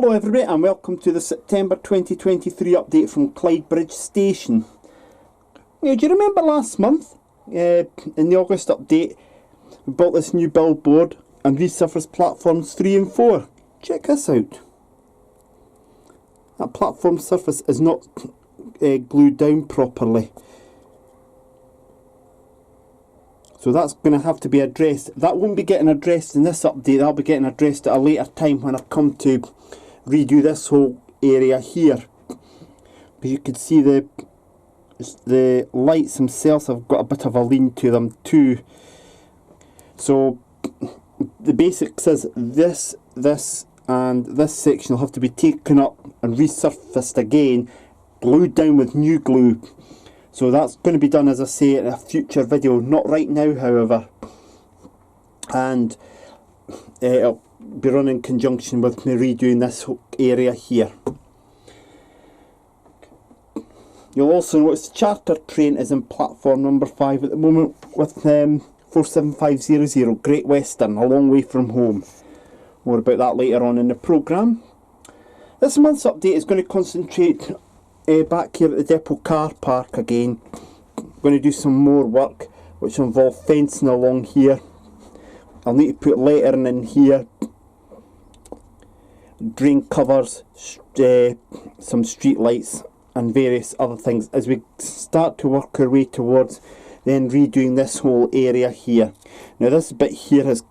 Hello everybody and welcome to the September 2023 update from Clydebridge Station. Now, do you remember last month, in the August update, we built this new billboard and resurfaced platforms 3 and 4. Check this out. That platform surface is not glued down properly. So that's going to have to be addressed. That won't be getting addressed in this update, that'll be getting addressed at a later time when I come to redo this whole area here. But you can see the lights themselves have got a bit of a lean to them too. So the basics is this and this section will have to be taken up and resurfaced again, glued down with new glue. So that's going to be done, as I say, in a future video, not right now however, and it'll be run in conjunction with me redoing this whole area here. You'll also notice the charter train is in platform number 5 at the moment with 47500 Great Western, a long way from home. More about that later on in the programme. This month's update is going to concentrate back here at the depot car park again. I'm going to do some more work which will involve fencing along here. I'll need to put lettering in here, drain covers, some street lights and various other things as we start to work our way towards then redoing this whole area here. Now this bit here has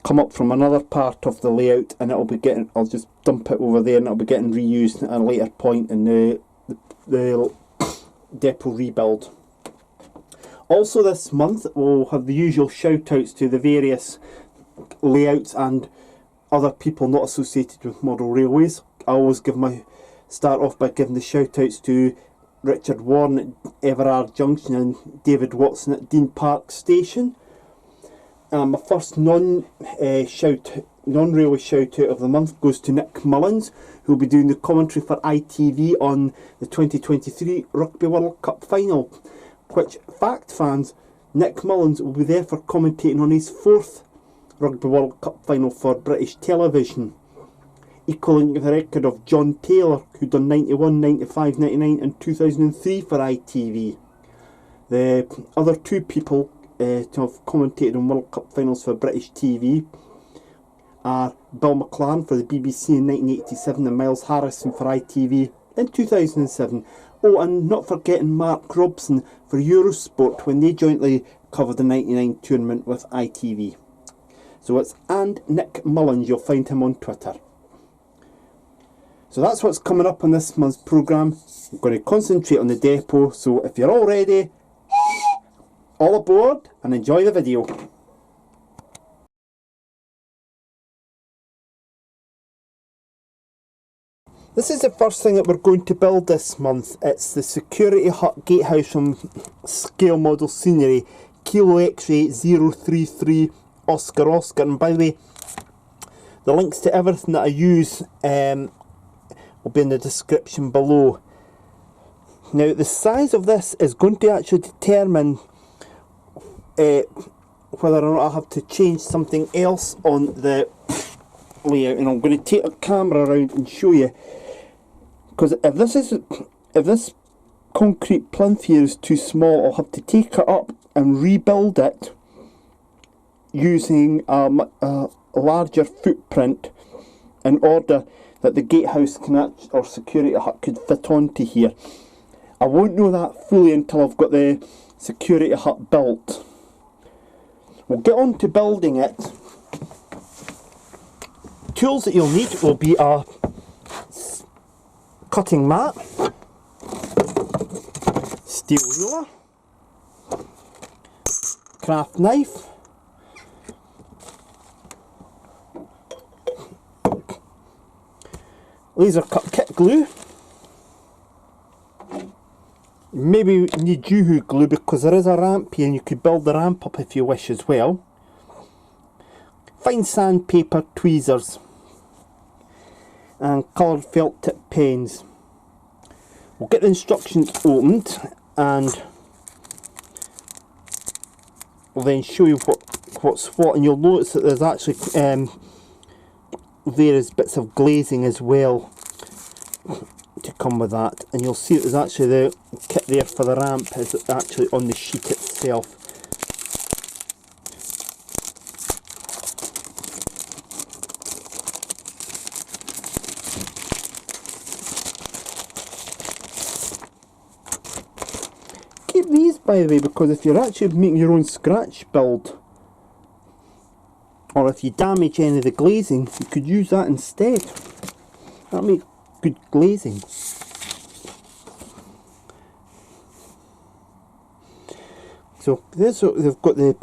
come up from another part of the layout and it'll be getting, I'll just dump it over there and it'll be getting reused at a later point in the depot rebuild. Also this month we'll have the usual shout outs to the various layouts and other people not associated with model railways. I always start off by giving the shout outs to Richard Warren at Everard Junction and David Watson at Dean Park Station. My first non-railway shout out of the month goes to Nick Mullins, who will be doing the commentary for ITV on the 2023 Rugby World Cup final, which, fact fans, Nick Mullins will be there for commentating on his 4th Rugby World Cup final for British television, equalling the record of John Taylor, who done 91, 95, 99 and 2003 for ITV. The other 2 people to have commentated on World Cup finals for British TV are Bill McLaren for the BBC in 1987 and Miles Harrison for ITV in 2007. Oh, and not forgetting Mark Robson for Eurosport when they jointly covered the 99 tournament with ITV. So it's and Nick Mullins, you'll find him on Twitter. So that's what's coming up on this month's programme. I'm going to concentrate on the depot, so if you're all ready, all aboard and enjoy the video. This is the first thing that we're going to build this month. It's the security hut gatehouse from Scale Model Scenery, Kilo X-Ray 033 Oscar Oscar. And by the way, the links to everything that I use will be in the description below. Now the size of this is going to actually determine whether or not I have to change something else on the layout, and I'm going to take a camera around and show you, because if this concrete plinth here is too small, I'll have to take it up and rebuild it using a larger footprint in order that the gatehouse or security hut could fit onto here. I won't know that fully until I've got the security hut built. We'll get on to building it. Tools that you'll need will be a cutting mat, steel ruler, craft knife, laser cut kit glue. Maybe need Juhu glue because there is a ramp here and you could build the ramp up if you wish as well. Fine sandpaper, tweezers and coloured felt tip pens. We'll get the instructions opened and we'll then show you what's what, and you'll notice that there's actually various bits of glazing as well to come with that, and you'll see there's actually the kit there for the ramp is actually on the sheet itself. Keep these, by the way, because if you're actually making your own scratch build, or if you damage any of the glazing, you could use that instead. That'll make good glazing. So there's what they've got, the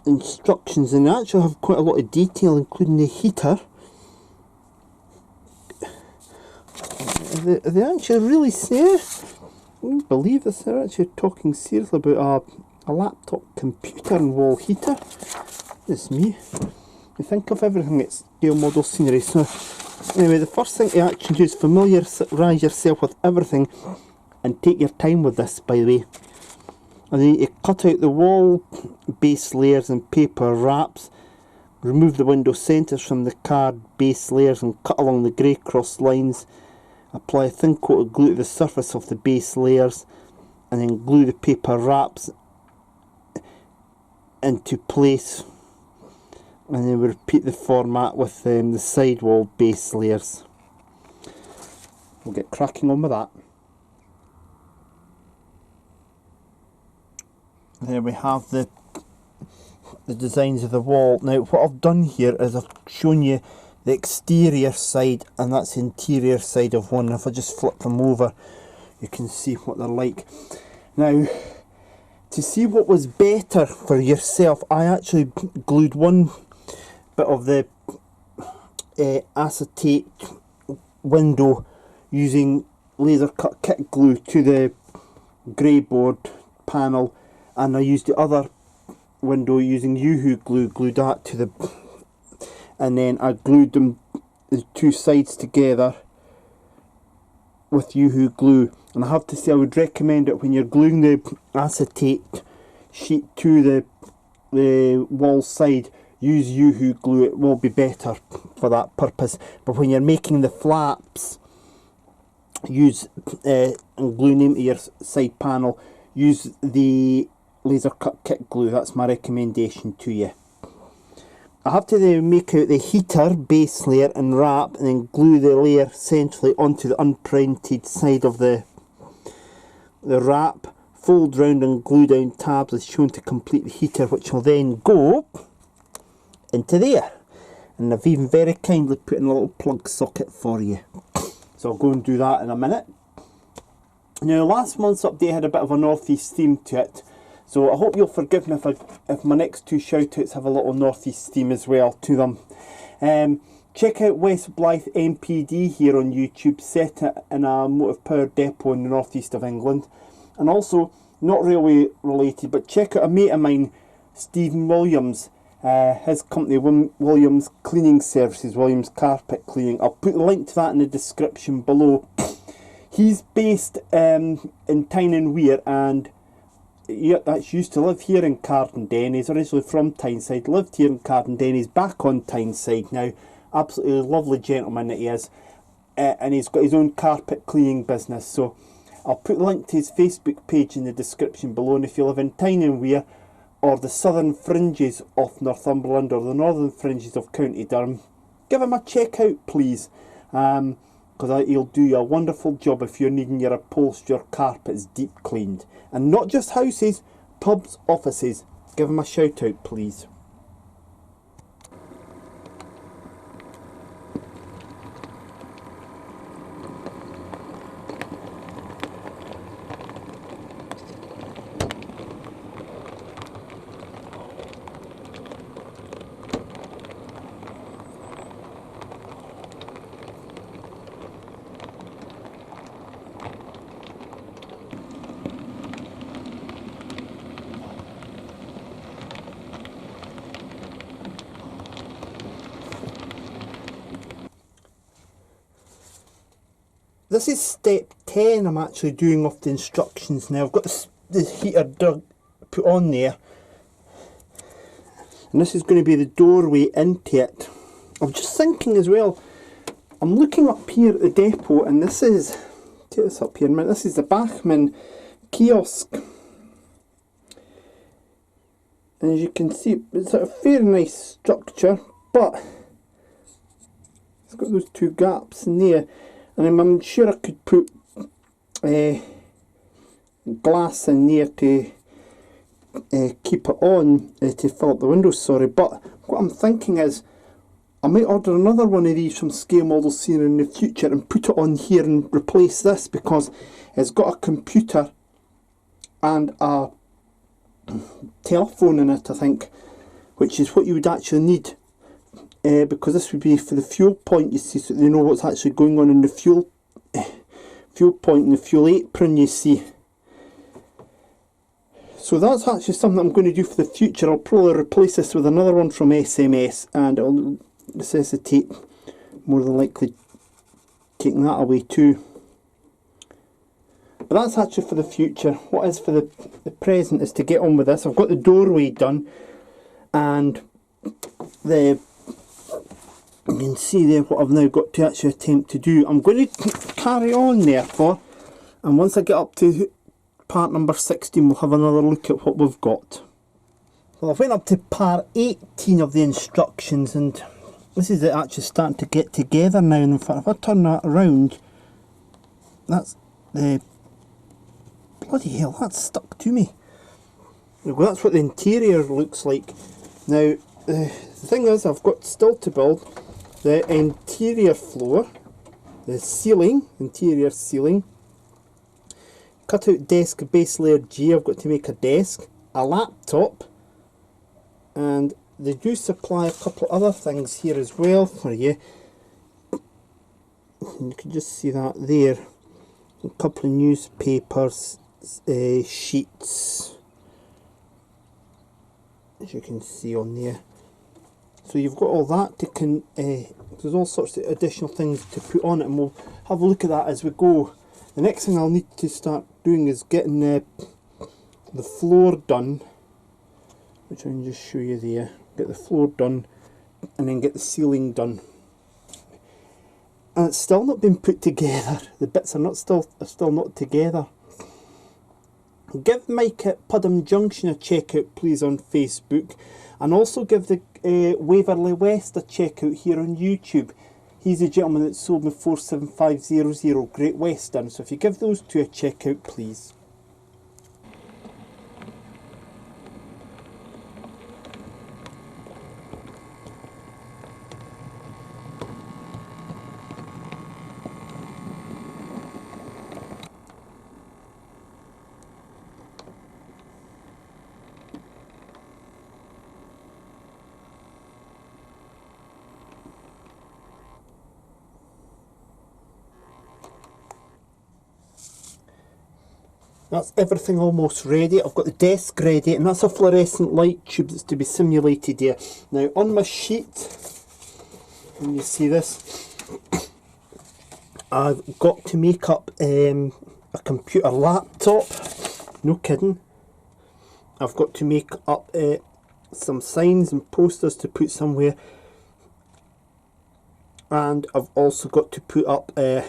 instructions, and they actually have quite a lot of detail, including the heater. They actually really say, I can't believe this, they're actually talking seriously about a laptop computer and wall heater. It's me. You think of everything at scale model scenery. So anyway, the first thing to actually do is familiarise yourself with everything, and take your time with this, by the way. And then you cut out the wall base layers and paper wraps, remove the window centres from the card base layers and cut along the grey cross lines. Apply a thin coat of glue to the surface of the base layers, and then glue the paper wraps into place. And then we repeat the format with the sidewall base layers. We'll get cracking on with that. There we have the designs of the wall. Now what I've done here is I've shown you the exterior side, and that's the interior side of one. If I just flip them over, you can see what they're like. Now, to see what was better for yourself, I actually glued one bit of the acetate window using laser cut kit glue to the grey board panel, and I used the other window using Yoo-hoo glue, glued that to the, and then I glued them, the two sides together with Yoo-hoo glue. And I have to say, I would recommend it when you're gluing the acetate sheet to the wall side, use Yoo-hoo glue. It will be better for that purpose. But when you're making the flaps, use and gluing them to your side panel, use the laser cut kit glue. That's my recommendation to you. I have to then make out the heater base layer and wrap, and then glue the layer centrally onto the unprinted side of the wrap. Fold round and glue down tabs as shown to complete the heater, which will then go into there. And I've even very kindly put in a little plug socket for you. So I'll go and do that in a minute. Now, last month's update had a bit of a northeast theme to it, so I hope you'll forgive me if my next two shout-outs have a little northeast theme as well to them. Check out West Blythe MPD here on YouTube, set it in a motive power depot in the northeast of England. And also, not railway related, but check out a mate of mine, Stephen Williams, his company Williams Cleaning Services, Williams Carpet Cleaning. I'll put the link to that in the description below. He's based in Tyne and Wear, and that's used to live here in Cardendene. He's originally from Tyneside, lived here in Cardendene. He's back on Tyneside now. Absolutely lovely gentleman that he is, and he's got his own carpet cleaning business. So I'll put the link to his Facebook page in the description below, and if you live in Tyne and Wear, or the southern fringes of Northumberland, or the northern fringes of County Durham, give him a check out, please. Because he'll do you a wonderful job if you're needing your upholstery or carpets deep cleaned. And not just houses, pubs, offices. Give him a shout out, please. This is step 10 I'm actually doing off the instructions now. I've got the heater put on there, and this is going to be the doorway into it. I'm just thinking as well, I'm looking up here at the depot, and this is, take this up here a minute, this is the Bachmann kiosk. And as you can see, it's a very nice structure, but it's got those two gaps in there, and I'm sure I could put glass in there to keep it on, to fill up the windows, sorry. But what I'm thinking is, I might order another one of these from Scale Model Scenery in the future and put it on here and replace this, because it's got a computer and a telephone in it, I think, which is what you would actually need, because this would be for the fuel point, you see, so they know what's actually going on in the fuel point and the fuel apron, you see. So that's actually something I'm going to do for the future. I'll probably replace this with another one from SMS, and it'll necessitate more than likely taking that away too. But that's actually for the future. What is for the present is to get on with this. I've got the doorway done, and you can see there what I've now got to actually attempt to do. I'm going to carry on therefore, and once I get up to part number 16 we'll have another look at what we've got. Well, I've went up to part 18 of the instructions, and this is it actually starting to get together now. And in fact, if I turn that around, that's the... bloody hell, that's stuck to me. Well, that's what the interior looks like. Now, the thing is, I've got still to build the interior floor, the ceiling, interior ceiling, cut out desk base layer G. I've got to make a desk, a laptop, and they do supply a couple of other things here as well for you. You can just see that there. A couple of newspapers, sheets, as you can see on there. So you've got all that to there's all sorts of additional things to put on it, and we'll have a look at that as we go. The next thing I'll need to start doing is getting the floor done, which I can just show you there. Get the floor done, and then get the ceiling done. And it's still not been put together. The bits are still not together. Give Mike at Pudham Junction a check out please on Facebook, and also give the Waverley West a check out here on YouTube. He's the gentleman that sold me 47500 Great Western, so if you give those two a check out please. That's everything almost ready. I've got the desk ready, and that's a fluorescent light tube that's to be simulated here. Now on my sheet, can you see this? I've got to make up a computer laptop, no kidding. I've got to make up some signs and posters to put somewhere, and I've also got to put up a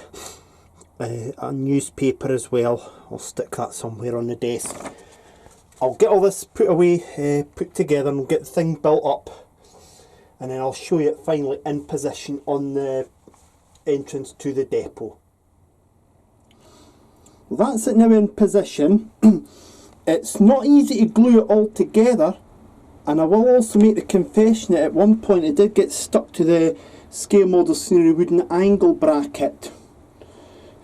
newspaper as well. I'll stick that somewhere on the desk. I'll get all this put away, put together, and get the thing built up, and then I'll show you it finally in position on the entrance to the depot. Well, that's it now in position. It's not easy to glue it all together, and I will also make the confession that at one point it did get stuck to the Scale Model Scenery wooden angle bracket.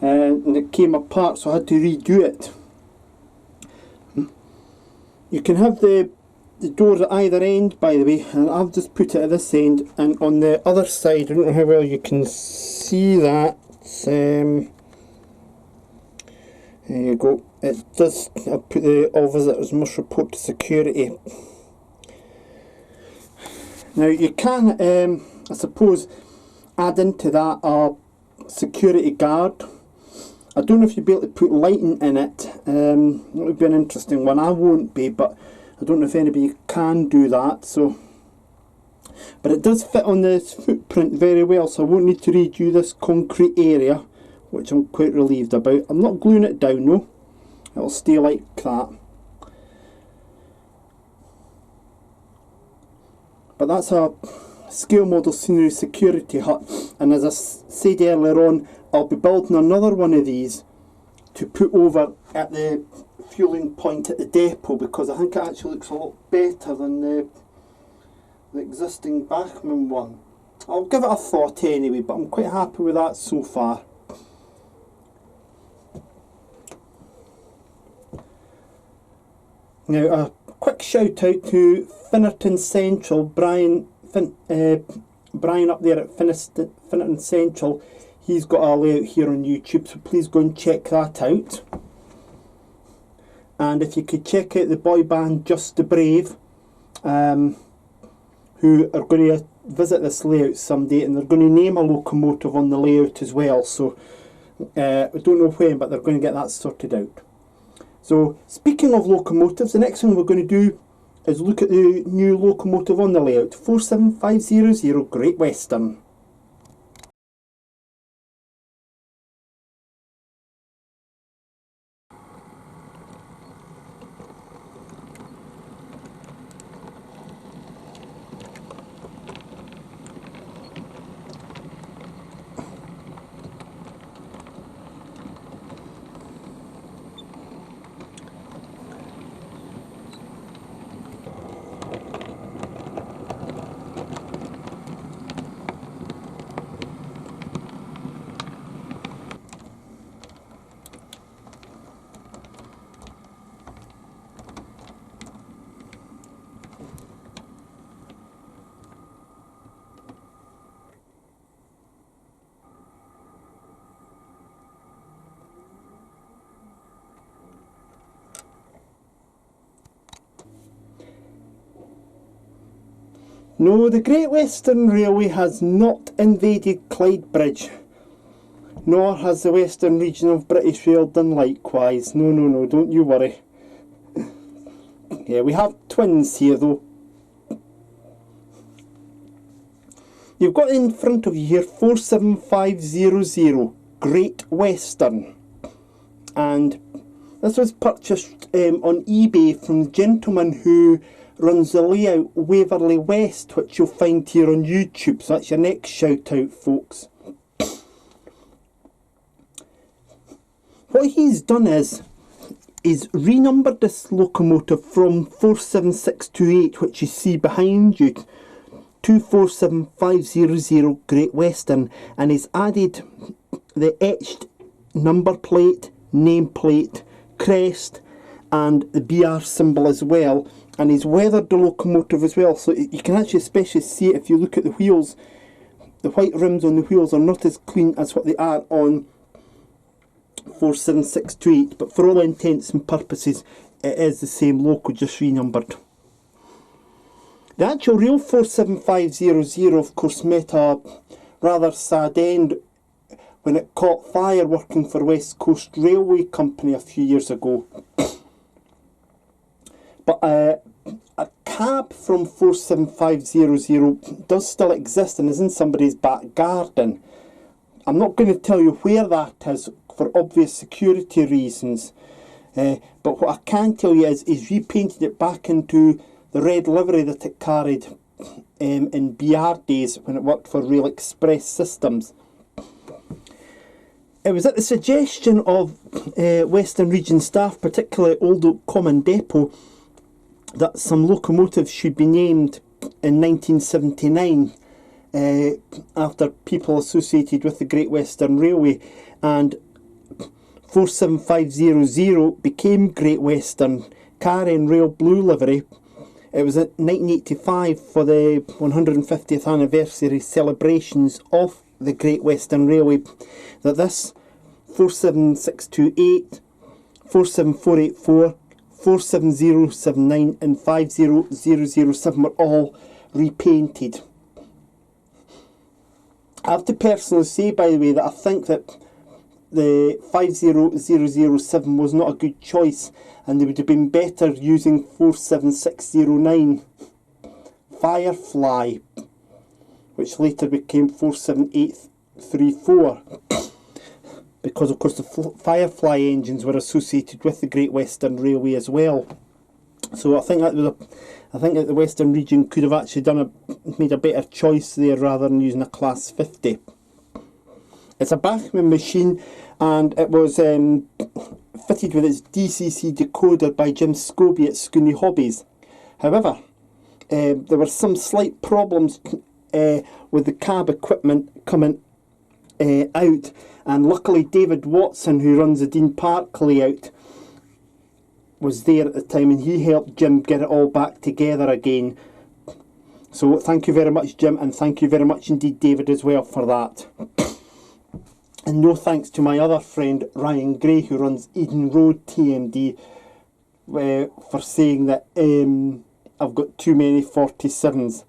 And it came apart, so I had to redo it. You can have the doors at either end, by the way, and I've just put it at this end, and on the other side, I don't know how well you can see that, there you go, it does, I've put the all visitors must report to security. Now you can, I suppose, add into that a security guard. I don't know if you'll be able to put lighting in it. That would be an interesting one. I won't be, but I don't know if anybody can do that. So But it does fit on this footprint very well, so I won't need to redo this concrete area, which I'm quite relieved about. I'm not gluing it down though, it'll stay like that. But that's a scale model scenery security hut, and as I said earlier on, I'll be building another one of these to put over at the fueling point at the depot, because I think it actually looks a lot better than the existing Bachmann one. I'll give it a thought anyway, but I'm quite happy with that so far. Now a quick shout out to Finnerton Central, Brian up there at Finnerton Central. He's got a layout here on YouTube, so please go and check that out. And if you could check out the boy band Just the Brave, who are going to visit this layout someday, and they're going to name a locomotive on the layout as well, so I don't know when, but they're going to get that sorted out. So speaking of locomotives, the next thing we're going to do is look at the new locomotive on the layout, 47500 Great Western. No, the Great Western Railway has not invaded Clydebridge, nor has the Western region of British Rail done likewise. No, no, no, don't you worry. Yeah, we have twins here though. You've got in front of you here 47500 Great Western, and this was purchased on eBay from the gentleman who runs the layout Waverley West, which you'll find here on YouTube, so that's your next shout out, folks. What he's done is renumbered this locomotive from 47628, which you see behind you, to 47500 Great Western, and he's added the etched number plate, nameplate, crest, and the BR symbol as well. And he's weathered the locomotive as well, so you can actually especially see it if you look at the wheels. The white rims on the wheels are not as clean as what they are on 47628, but for all intents and purposes it is the same loco, just renumbered. The actual real 47500 of course met a rather sad end when it caught fire working for West Coast Railway Company a few years ago. But a cab from 47500 does still exist and is in somebody's back garden. I'm not going to tell you where that is for obvious security reasons, but what I can tell you is he's repainted it back into the red livery that it carried in BR days when it worked for Rail Express Systems. It was at the suggestion of Western Region staff, particularly Old Oak Common Depot, that some locomotives should be named in 1979 after people associated with the Great Western Railway, and 47500 became Great Western, carrying Rail Blue livery. It was in 1985 for the 150th anniversary celebrations of the Great Western Railway that this 47628, 47484, 47079 and 50007 were all repainted. I have to personally say, by the way, that I think that the 50007 was not a good choice, and they would have been better using 47609 Firefly. which later became 47834, because of course the Firefly engines were associated with the Great Western Railway as well. So I think that the Western region could have actually made a better choice there rather than using a Class 50. It's a Bachmann machine, and it was fitted with its DCC decoder by Jim Scobie at Scooney Hobbies. However, there were some slight problems with the cab equipment coming out, and luckily David Watson, who runs the Dean Park layout, was there at the time, and he helped Jim get it all back together again. So thank you very much, Jim, and thank you very much indeed, David, as well for that. And no thanks to my other friend Ryan Gray, who runs Eden Road TMD, for saying that I've got too many 47s.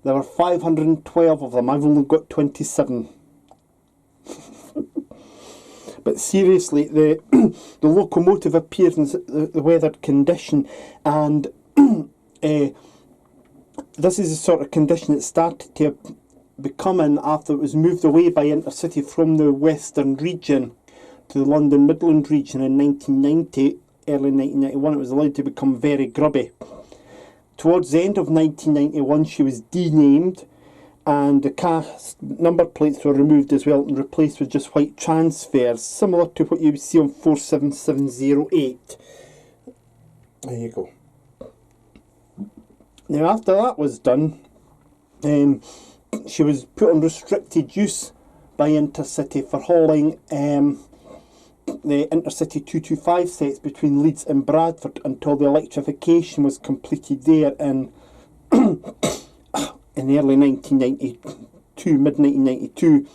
There were 512 of them, I've only got 27. But seriously, the locomotive appears in the weathered condition, and this is the sort of condition it started to become in after it was moved away by Intercity from the Western region to the London Midland region in 1990, early 1991. It was allowed to become very grubby. Towards the end of 1991, she was denamed, and the cast number plates were removed as well and replaced with just white transfers, similar to what you would see on 47708. There you go. Now, after that was done, she was put on restricted use by Intercity for hauling the Intercity 225 sets between Leeds and Bradford until the electrification was completed there in early 1992, mid-1992,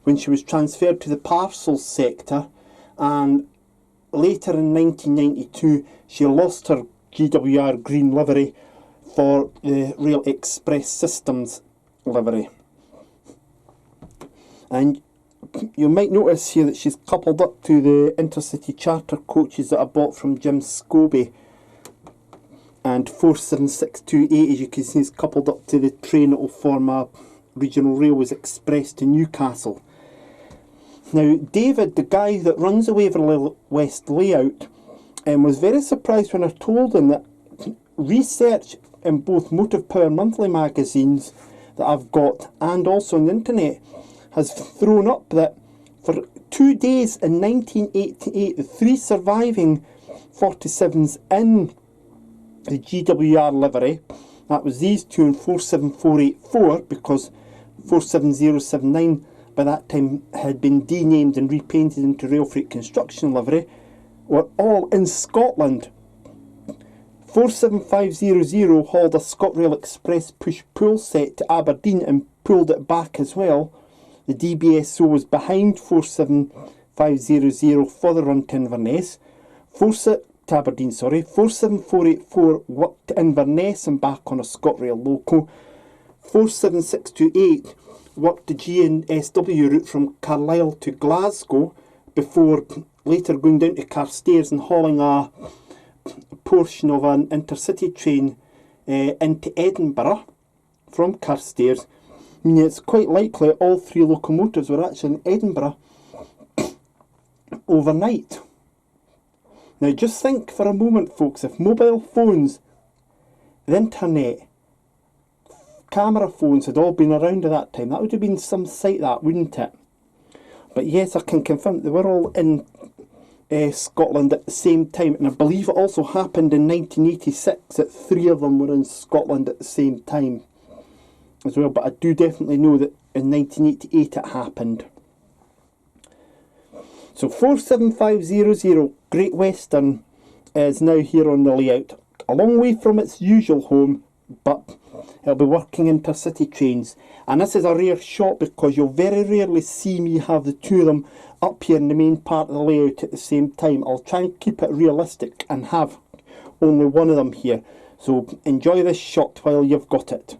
when she was transferred to the parcels sector, and later in 1992 she lost her GWR green livery for the Rail Express Systems livery. And you might notice here that she's coupled up to the Intercity charter coaches that I bought from Jim Scobie, and 47628, as you can see, is coupled up to the train that will form a Regional Railways Express to Newcastle. Now, David, the guy that runs the Waverley West layout, was very surprised when I told him that research in both Motive Power monthly magazines that I've got and also on the internet has thrown up that for 2 days in 1988, the 3 surviving 47s in the GWR livery, that was these two in 47484, because 47079 by that time had been denamed and repainted into Rail Freight Construction livery, were all in Scotland. 47500 hauled a ScotRail Express push-pull set to Aberdeen and pulled it back as well. The DBSO was behind 47500 for the run to Inverness. 47484 worked to Inverness and back on a ScotRail loco. 47628 worked the GNSW route from Carlisle to Glasgow before later going down to Carstairs and hauling a portion of an Intercity train into Edinburgh from Carstairs. I mean, it's quite likely all 3 locomotives were actually in Edinburgh overnight. Now just think for a moment, folks, if mobile phones, the internet, camera phones had all been around at that time, that would have been some sight, that, wouldn't it? But yes, I can confirm they were all in Scotland at the same time, and I believe it also happened in 1986 that 3 of them were in Scotland at the same time as well, but I do definitely know that in 1988 it happened. So 47500 Great Western is now here on the layout, a long way from its usual home, but it'll be working Intercity trains. And this is a rare shot because you'll very rarely see me have the 2 of them up here in the main part of the layout at the same time. I'll try and keep it realistic and have only one of them here. So enjoy this shot while you've got it.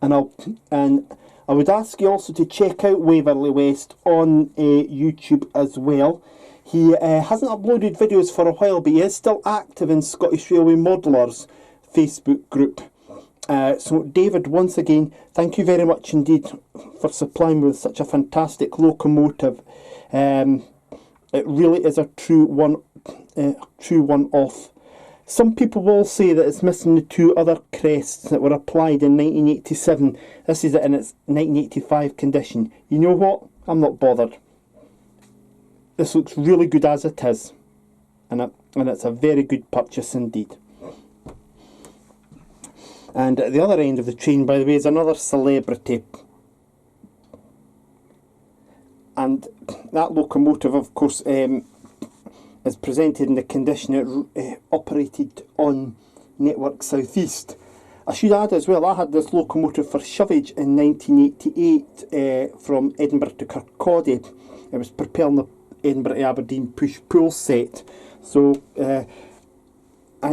And I would ask you also to check out Waverley West on YouTube as well. He hasn't uploaded videos for a while, but he is still active in Scottish Railway Modeller's Facebook group. So David, once again, thank you very much indeed for supplying me with such a fantastic locomotive. It really is a true one-off. Some people will say that it's missing the two other crests that were applied in 1987. This is it in its 1985 condition. You know what? I'm not bothered. This looks really good as it is, and it's a very good purchase indeed. And at the other end of the train, by the way, is another celebrity. And that locomotive, of course, is presented in the condition it operated on Network South East. I should add as well, I had this locomotive for shovage in 1988 from Edinburgh to Kirkcaldy. It was propelling the Edinburgh to Aberdeen push-pull set. So I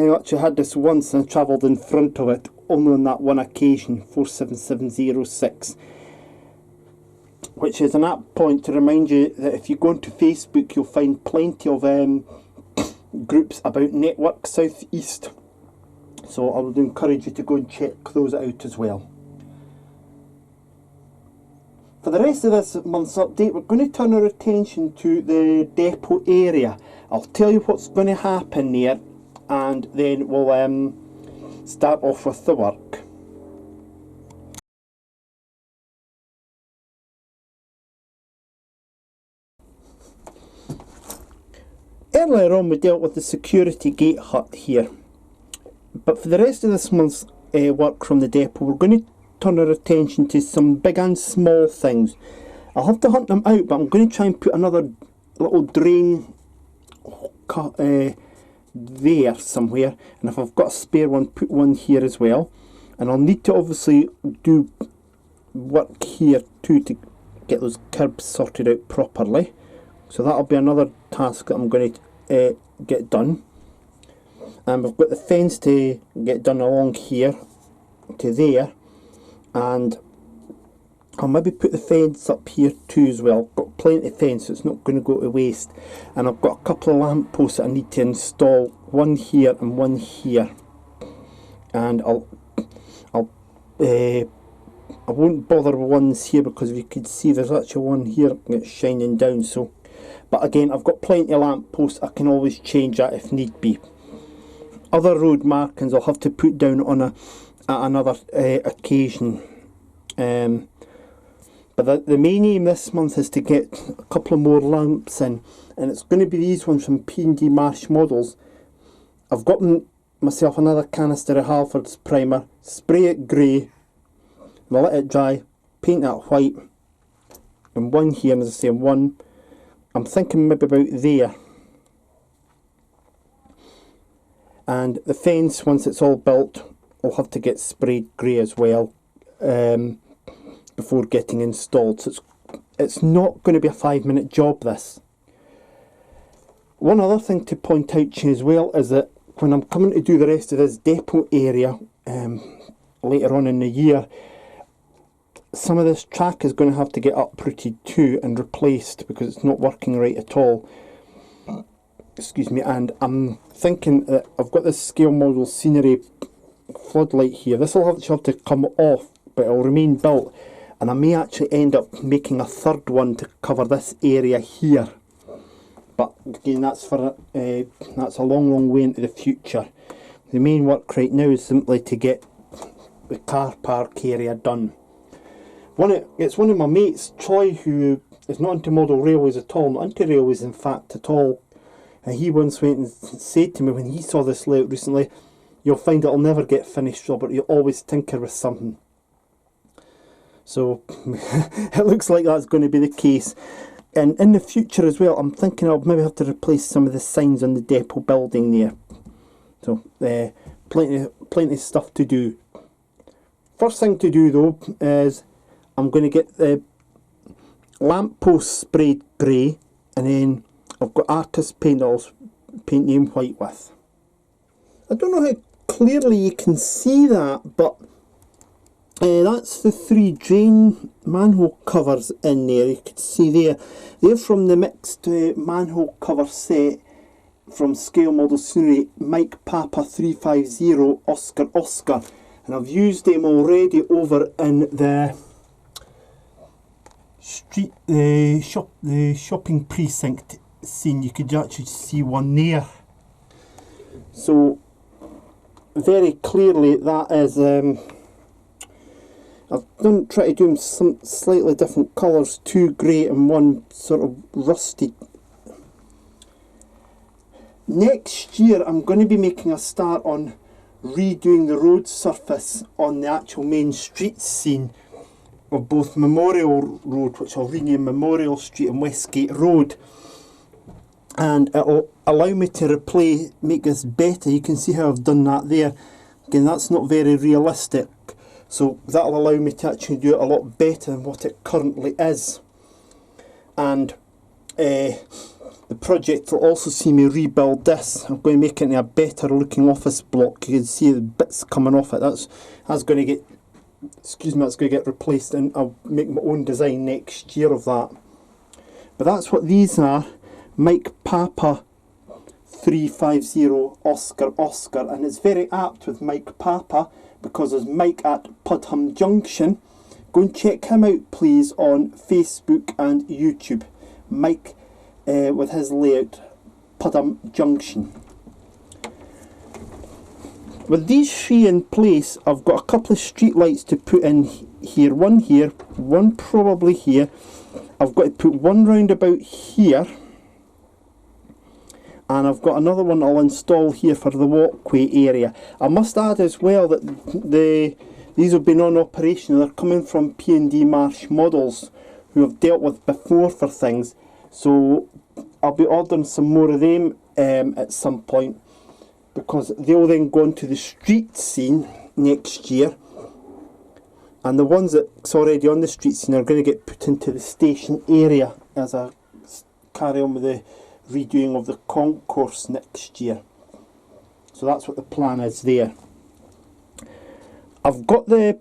actually had this once and I travelled in front of it, only on that one occasion, 47706. Which is an apt point to remind you that if you go onto Facebook, you'll find plenty of groups about Network South East. So I would encourage you to go and check those out as well. For the rest of this month's update, we're going to turn our attention to the depot area. I'll tell you what's going to happen there, and then we'll start off with the work. Earlier on we dealt with the security gate hut here, but for the rest of this month's work from the depot, we're going to turn our attention to some big and small things. I'll have to hunt them out, but I'm going to try and put another little drain there somewhere, and if I've got a spare one, put one here as well. And I'll need to obviously do work here too to get those curbs sorted out properly. So that'll be another task that I'm going to get done. And we've got the fence to get done along here to there, and I'll maybe put the fence up here too as well. I've got plenty of fence, so it's not going to go to waste. And I've got a couple of lamp posts that I need to install, one here and one here. And I won't bother with ones here because if you could see there's actually one here that's shining down. So, but again, I've got plenty of lamp posts. I can always change that if need be. Other road markings I'll have to put down on at another occasion. But the main aim this month is to get a couple of more lamps in, and it's going to be these ones from P&D Marsh Models. I've got myself another canister of Halford's primer, spray it grey, let it dry, paint that white, and one here, and as I say, one, I'm thinking maybe about there. And the fence, once it's all built, will have to get sprayed grey as well before getting installed. So it's not going to be a 5-minute job, this. One other thing to point out to you as well is that when I'm coming to do the rest of this depot area later on in the year, some of this track is going to have to get uprooted too and replaced because it's not working right at all. Excuse me. And I'm thinking that I've got this scale model scenery floodlight here. This will have to come off, but it will remain built, and I may actually end up making a third one to cover this area here. But again, that's for that's a long way into the future. The main work right now is simply to get the car park area done. It's one of my mates, Troy, who is not into model railways at all, not into railways in fact at all. And he once went and said to me when he saw this layout recently, "You'll find it'll never get finished, Robert, you'll always tinker with something." So it looks like that's going to be the case. And in the future as well, I'm thinking I'll maybe have to replace some of the signs on the depot building there. So plenty of stuff to do. First thing to do though is I'm going to get the lamp posts sprayed grey, and then I've got artist paint that I'll paint them white with. I don't know how clearly you can see that, but that's the 3 drain manhole covers in there. You can see there. They're from the mixed manhole cover set from Scale Model Scenery Mike Papa 350 Oscar Oscar. and I've used them already over in the street, the shopping precinct scene. You could actually see one there. So very clearly that is, I've tried to do them some slightly different colours, 2 grey and 1 sort of rusty. Next year I'm going to be making a start on redoing the road surface on the actual main street scene of both Memorial Road, which I'll rename Memorial Street, and Westgate Road, and it'll allow me to make this better. You can see how I've done that there. Again, that's not very realistic, so that'll allow me to actually do it a lot better than what it currently is. And the project will also see me rebuild this. I'm going to make it into a better looking office block. You can see the bits coming off it. That's going to get, excuse me, that's going to get replaced, and I'll make my own design next year of that. But that's what these are. Mike Papa 350 Oscar, and it's very apt with Mike Papa because there's Mike at Pudham Junction. Go and check him out please on Facebook and YouTube. Mike with his layout, Pudham Junction. With these 3 in place, I've got a couple of street lights to put in here, one probably here. I've got to put one round about here, and I've got another one I'll install here for the walkway area. I must add as well that these have been on operation. They're coming from P&D Marsh Models, who I've dealt with before for things, so I'll be ordering some more of them at some point, because they'll then go into the street scene next year, and the ones that's already on the street scene are going to get put into the station area as I carry on with the redoing of the concourse next year. So that's what the plan is there. I've got the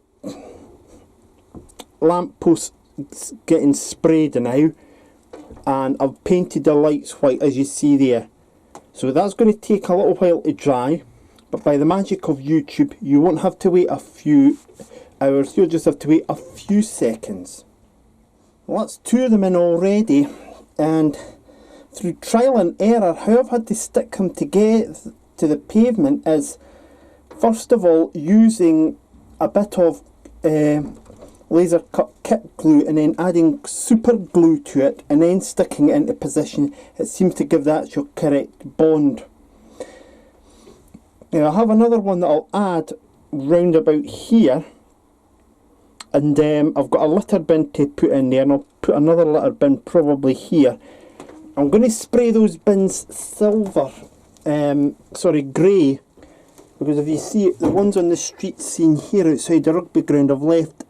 lampposts getting sprayed now, and I've painted the lights white, as you see there. So that's going to take a little while to dry, but by the magic of YouTube you won't have to wait a few hours, you'll just have to wait a few seconds. Well, that's 2 of them in already, and through trial and error how I've had to stick them to get to the pavement is, first of all, using a bit of laser cut kit glue and then adding super glue to it and then sticking it into position. It seems to give that your correct bond. Now I have another one that I'll add round about here, and I've got a litter bin to put in there, and I'll put another litter bin probably here. I'm going to spray those bins grey, because if you see it, the ones on the street scene here outside the rugby ground I've left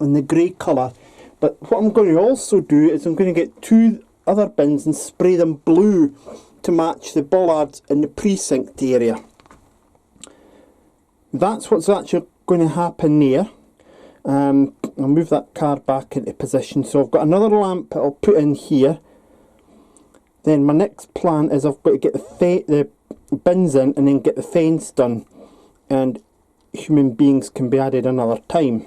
in the grey colour. But what I'm going to also do is I'm going to get 2 other bins and spray them blue to match the bollards in the precinct area. That's what's actually going to happen there. I'll move that car back into position. So I've got another lamp that I'll put in here. Then my next plan is I've got to get the bins in and then get the fence done, and human beings can be added another time.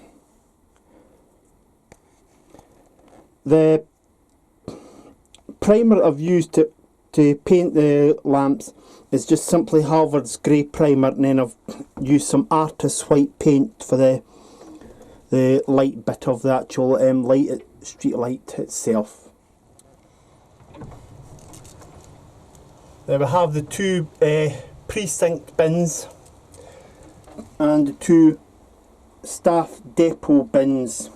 The primer I've used to paint the lamps is just simply Harvard's grey primer, and then I've used some artist's white paint for the light bit of the actual street light itself. There we have the 2 precinct bins and the 2 staff depot bins.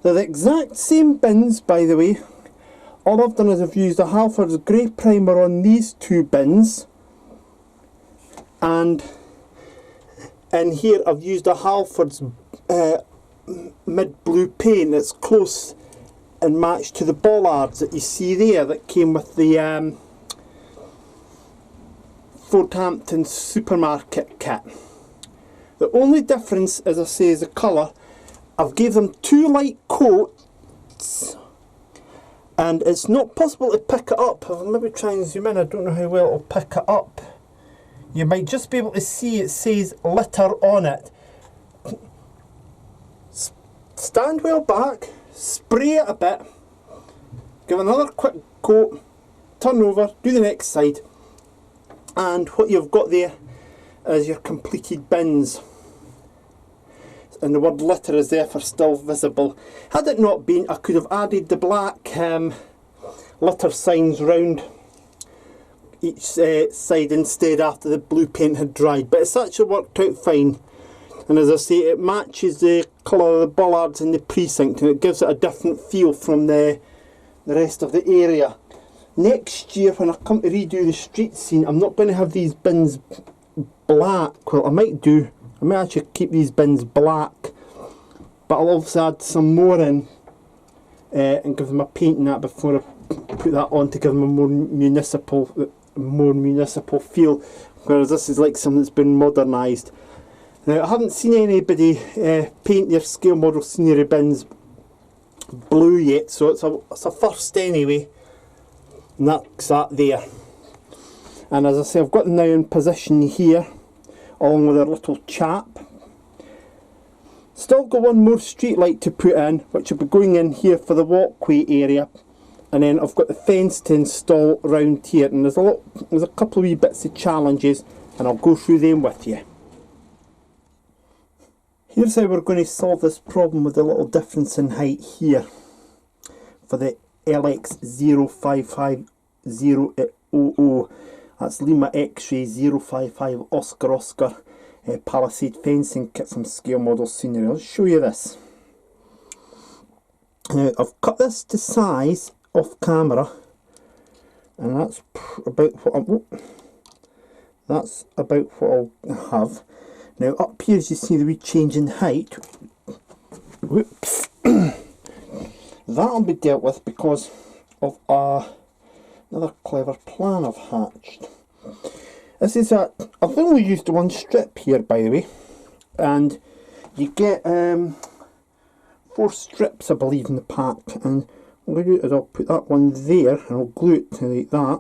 They're the exact same bins, by the way. All I've done is I've used a Halford's grey primer on these 2 bins, and in here I've used a Halford's mid blue paint that's close and matched to the bollards that you see there that came with the Fordhampton supermarket kit. The only difference, as I say, is the colour. I've gave them 2 light coats, and it's not possible to pick it up. I'll maybe try and zoom in. I don't know how well it'll pick it up. You might just be able to see it says litter on it, stand well back, spray it a bit, give another quick coat, turn over, do the next side, and what you've got there is your completed bins. And the word litter is therefore still visible. Had it not been, I could have added the black litter signs round each side instead after the blue paint had dried, but it's actually worked out fine. And as I say, it matches the colour of the bollards in the precinct, and it gives it a different feel from the rest of the area. Next year when I come to redo the street scene, I'm not going to have these bins black. Well, I might actually keep these bins black, but I'll also add some more in and give them a paint and that before I put that on to give them a more municipal feel, whereas this is like something that's been modernised. Now, I haven't seen anybody paint their scale model scenery bins blue yet, so it's a first anyway, and that's that there. And as I say, I've got them now in position here along with a little chap. Still got one more street light to put in, which will be going in here for the walkway area, and then I've got the fence to install around here, and there's a couple of wee bits of challenges, and I'll go through them with you. Here's how we're going to solve this problem with the little difference in height here for the LX055000. That's Lima X-ray 055 Oscar Palisade fencing kit from Scale Model Scenery. I'll show you this. Now, I've cut this to size off camera, and that's about what I'll have. Now up here, as you see the wee change in height, whoops, that'll be dealt with because of another clever plan I've hatched. This is I've only used one strip here, by the way, and you get 4 strips, I believe, in the pack, and what I'm going to do is I'll put that one there and I'll glue it like that,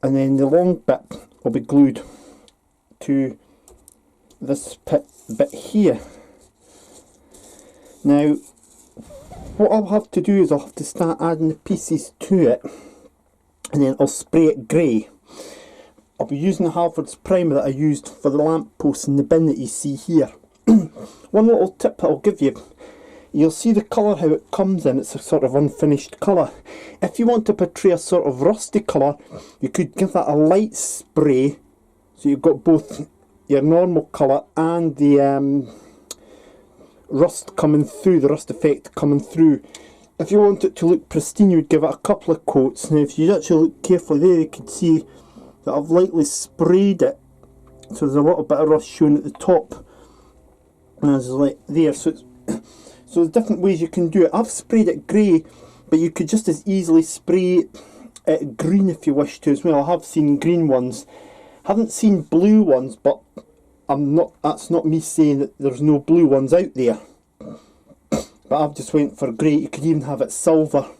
and then the long bit will be glued to this bit here. Now, what I'll have to do is I'll have to start adding the pieces to it, and then I'll spray it grey. I'll be using the Halford's primer that I used for the lamp post in the bin that you see here. One little tip that I'll give you, you'll see the colour how it comes in, it's a sort of unfinished colour. If you want to portray a sort of rusty colour, you could give that a light spray, so you've got both your normal colour and the rust coming through, the rust effect coming through. If you want it to look pristine, you would give it a couple of coats. Now if you actually look carefully there, you can see that I've lightly sprayed it, so there's a little bit of rust showing at the top, and there's like there, so there's different ways you can do it. I've sprayed it grey, but you could just as easily spray it green if you wish to as well. I have seen green ones, haven't seen blue ones, but that's not me saying that there's no blue ones out there, but I've just went for grey. You could even have it silver.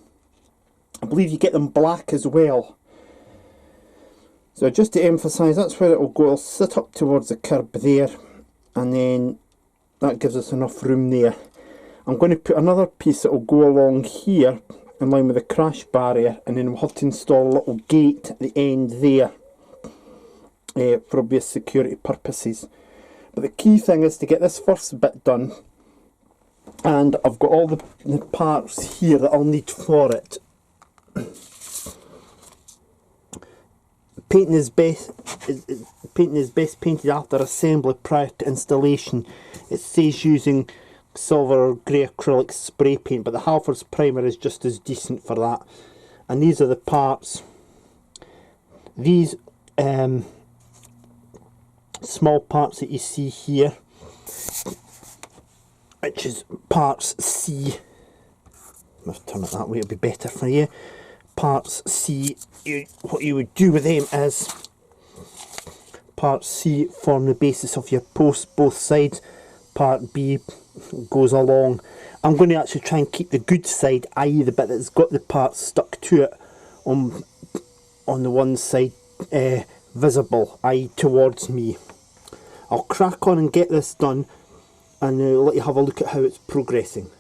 I believe you get them black as well. So just to emphasise, that's where it will go. It'll sit up towards the curb there, and then that gives us enough room there. I'm going to put another piece that will go along here in line with the crash barrier, and then we'll have to install a little gate at the end there for obvious security purposes. But the key thing is to get this first bit done, and I've got all the parts here that I'll need for it. Painting is best painted after assembly prior to installation. It says using silver or grey acrylic spray paint, but the Halford's primer is just as decent for that. And these are the parts. These small parts that you see here, which is parts C. I'll turn it that way, it'll be better for you. Parts C, what you would do with them is part C form the basis of your post, both sides. Part B goes along. I'm going to actually try and keep the good side, i.e. the bit that's got the parts stuck to it, on the one side visible, i.e. towards me. I'll crack on and get this done, and let you have a look at how it's progressing.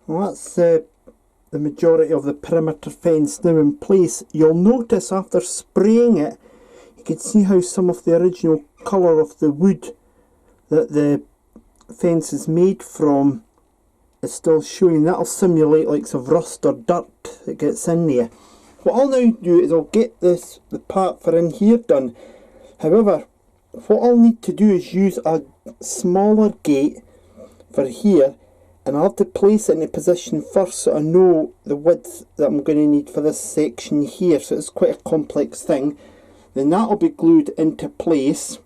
Well, that's the majority of the perimeter fence now in place. You'll notice after spraying it, you can see how some of the original colour of the wood that the fence is made from is still showing. That'll simulate like some rust or dirt that gets in there. What I'll now do is I'll get the part for in here done. However, what I'll need to do is use a smaller gate for here, and I'll have to place it in a position first so I know the width that I'm going to need for this section here. So it's quite a complex thing. Then that'll be glued into place,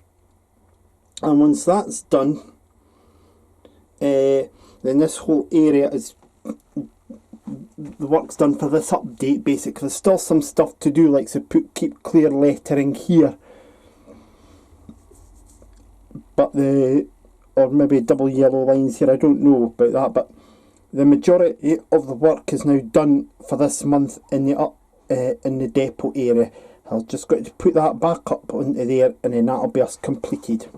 and once that's done, then this whole area is, the work's done for this update basically. There's still some stuff to do, like to keep clear lettering here, but or maybe double yellow lines here, I don't know about that, but the majority of the work is now done for this month in the depot area. I've just got to put that back up onto there, and then that'll be us completed.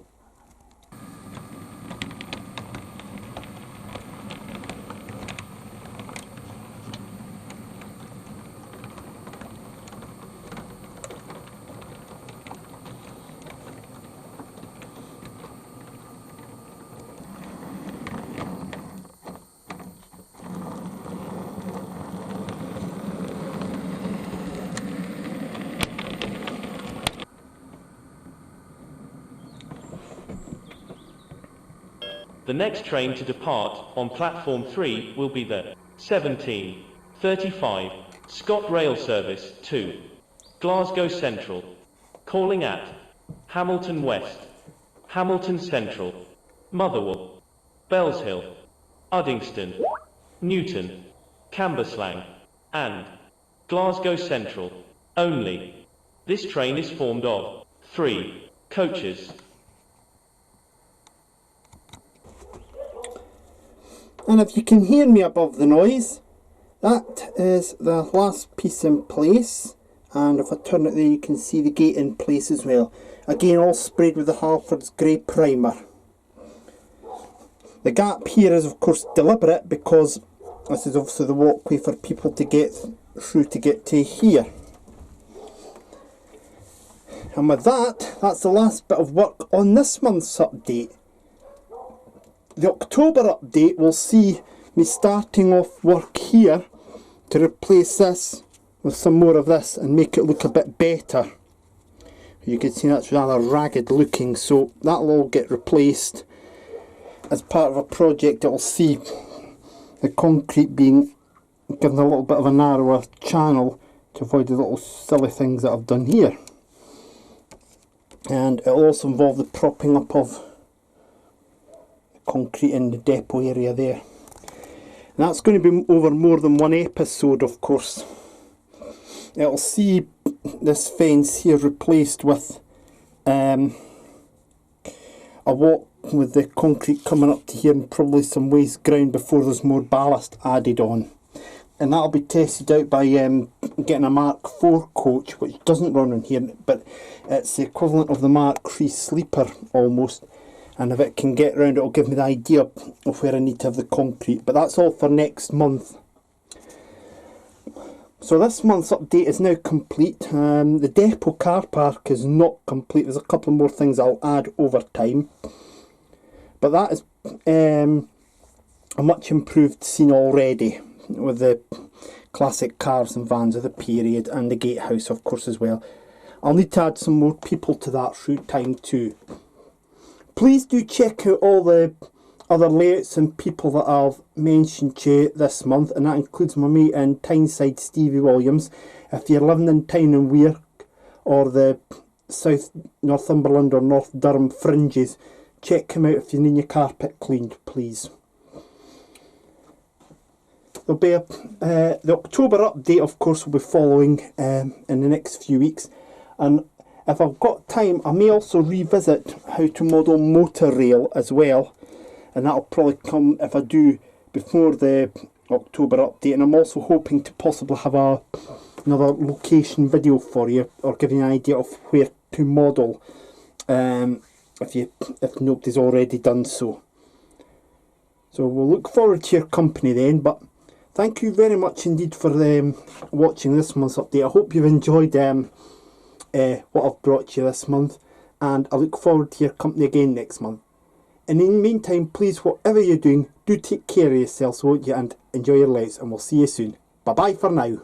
The next train to depart on platform 3 will be the 17:35 Scott Rail Service to Glasgow Central, calling at Hamilton West, Hamilton Central, Motherwell, Bellshill, Uddingston, Newton, Cambuslang, and Glasgow Central only. This train is formed of 3 coaches. And if you can hear me above the noise, that is the last piece in place, and if I turn it there you can see the gate in place as well. Again, all sprayed with the Halford's grey primer. The gap here is of course deliberate because this is obviously the walkway for people to get through to get to here. And with that, that's the last bit of work on this month's update. The October update will see me starting off work here to replace this with some more of this and make it look a bit better. You can see that's rather ragged looking, so that'll all get replaced as part of a project that will see the concrete being given a little bit of a narrower channel to avoid the little silly things that I've done here. And it'll also involve the propping up of concrete in the depot area there. And that's going to be over more than one episode, of course. It'll see this fence here replaced with a walk with the concrete coming up to here and probably some waste ground before there's more ballast added on. And that'll be tested out by getting a Mark IV coach, which doesn't run in here, but it's the equivalent of the Mark III sleeper almost. And if it can get round, it'll give me the idea of where I need to have the concrete. But that's all for next month. So this month's update is now complete. The depot car park is not complete. There's a couple more things I'll add over time. But that is a much improved scene already, with the classic cars and vans of the period, and the gatehouse of course as well. I'll need to add some more people to that through time too. Please do check out all the other layouts and people that I've mentioned to you this month, and that includes my mate in Tyneside, Stevie Williams. If you're living in Tyne and Wear or the South Northumberland or North Durham fringes, check him out if you need your carpet cleaned, please. There'll be the October update, of course, will be following in the next few weeks, and if I've got time I may also revisit how to model motor rail as well, and that'll probably come, if I do, before the October update. And I'm also hoping to possibly have another location video for you, or give you an idea of where to model, if nobody's already done so. So we'll look forward to your company then. But thank you very much indeed for watching this month's update. I hope you've enjoyed what I've brought you this month, and I look forward to your company again next month. And in the meantime, please, whatever you're doing, do take care of yourselves, won't you, and enjoy your lives, and we'll see you soon. Bye bye for now.